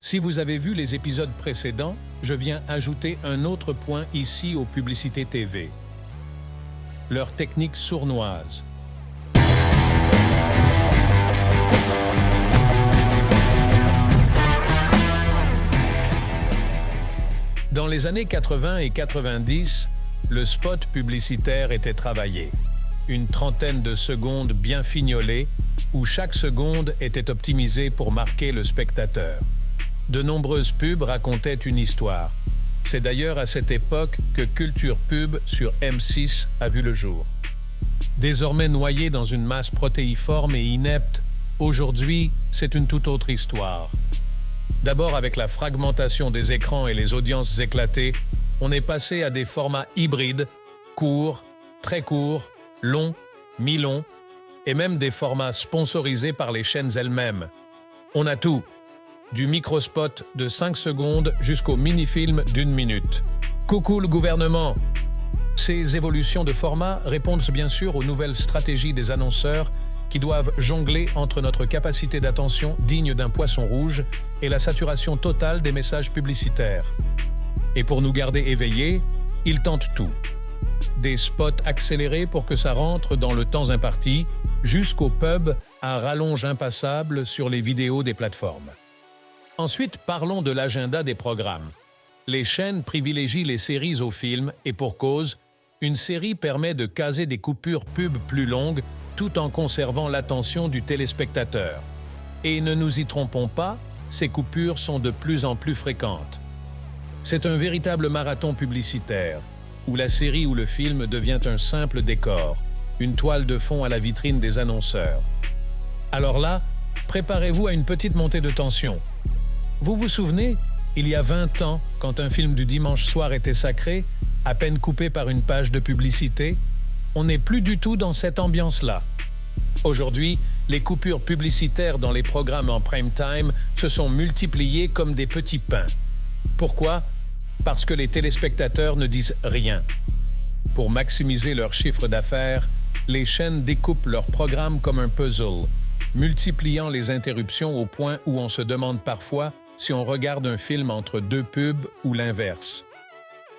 Si vous avez vu les épisodes précédents, je viens ajouter un autre point ici aux publicités TV. Leur technique sournoise. Dans les années 80 et 90, le spot publicitaire était travaillé. Une trentaine de secondes bien fignolées, où chaque seconde était optimisée pour marquer le spectateur. De nombreuses pubs racontaient une histoire. C'est d'ailleurs à cette époque que Culture Pub sur M6 a vu le jour. Désormais noyé dans une masse protéiforme et inepte, aujourd'hui, c'est une toute autre histoire. D'abord, avec la fragmentation des écrans et les audiences éclatées, on est passé à des formats hybrides, courts, très courts, longs, mi-longs, et même des formats sponsorisés par les chaînes elles-mêmes. On a tout, du microspot de 5 secondes jusqu'au mini-film d'1 minute. Coucou le gouvernement! Ces évolutions de format répondent bien sûr aux nouvelles stratégies des annonceurs qui doivent jongler entre notre capacité d'attention digne d'un poisson rouge et la saturation totale des messages publicitaires. Et pour nous garder éveillés, ils tentent tout. Des spots accélérés pour que ça rentre dans le temps imparti, jusqu'au pub à rallonge impassable sur les vidéos des plateformes. Ensuite, parlons de l'agenda des programmes. Les chaînes privilégient les séries aux films et pour cause, une série permet de caser des coupures pub plus longues tout en conservant l'attention du téléspectateur. Et ne nous y trompons pas, ces coupures sont de plus en plus fréquentes. C'est un véritable marathon publicitaire, où la série ou le film devient un simple décor, une toile de fond à la vitrine des annonceurs. Alors là, préparez-vous à une petite montée de tension. Vous vous souvenez, il y a 20 ans, quand un film du dimanche soir était sacré, à peine coupé par une page de publicité, on n'est plus du tout dans cette ambiance-là. Aujourd'hui, les coupures publicitaires dans les programmes en prime time se sont multipliées comme des petits pains. Pourquoi ? Parce que les téléspectateurs ne disent rien. Pour maximiser leur chiffre d'affaires, les chaînes découpent leurs programmes comme un puzzle, multipliant les interruptions au point où on se demande parfois si on regarde un film entre deux pubs ou l'inverse.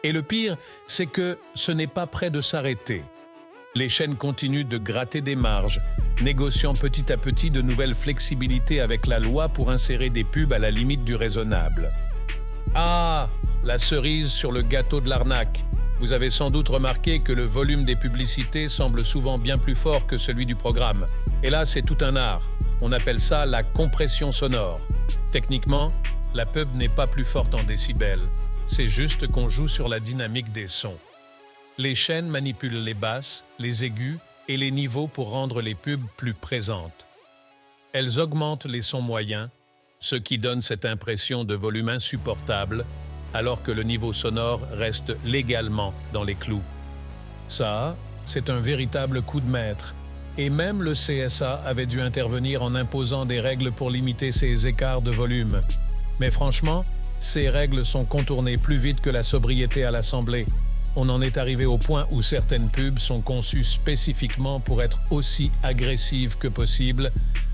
Et le pire, c'est que ce n'est pas près de s'arrêter. Les chaînes continuent de gratter des marges, négociant petit à petit de nouvelles flexibilités avec la loi pour insérer des pubs à la limite du raisonnable. Ah, la cerise sur le gâteau de l'arnaque. Vous avez sans doute remarqué que le volume des publicités semble souvent bien plus fort que celui du programme. Et là, c'est tout un art. On appelle ça la compression sonore. Techniquement, la pub n'est pas plus forte en décibels. C'est juste qu'on joue sur la dynamique des sons. Les chaînes manipulent les basses, les aigus et les niveaux pour rendre les pubs plus présentes. Elles augmentent les sons moyens, ce qui donne cette impression de volume insupportable, alors que le niveau sonore reste légalement dans les clous. Ça, c'est un véritable coup de maître. Et même le CSA avait dû intervenir en imposant des règles pour limiter ces écarts de volume. Mais franchement, ces règles sont contournées plus vite que la sobriété à l'Assemblée. On en est arrivé au point où certaines pubs sont conçues spécifiquement pour être aussi agressives que possible,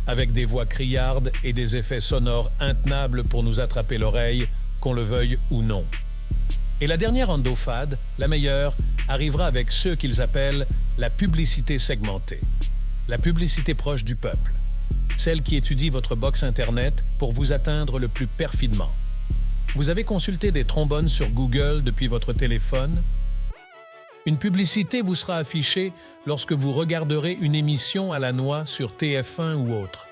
avec des voix criardes et des effets sonores intenables pour nous attraper l'oreille, qu'on le veuille ou non. Et la dernière endofade, la meilleure, arrivera avec ceux qu'ils appellent la publicité segmentée. La publicité proche du peuple. Celle qui étudie votre box Internet pour vous atteindre le plus perfidement. Vous avez consulté des trombones sur Google depuis votre téléphone? Une publicité vous sera affichée lorsque vous regarderez une émission à la noix sur TF1 ou autre.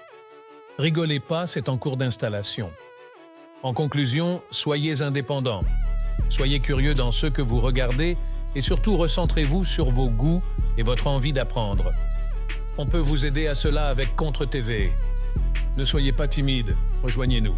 Rigolez pas, c'est en cours d'installation. En conclusion, soyez indépendants. Soyez curieux dans ce que vous regardez et surtout recentrez-vous sur vos goûts et votre envie d'apprendre. On peut vous aider à cela avec Contre TV. Ne soyez pas timide, rejoignez-nous.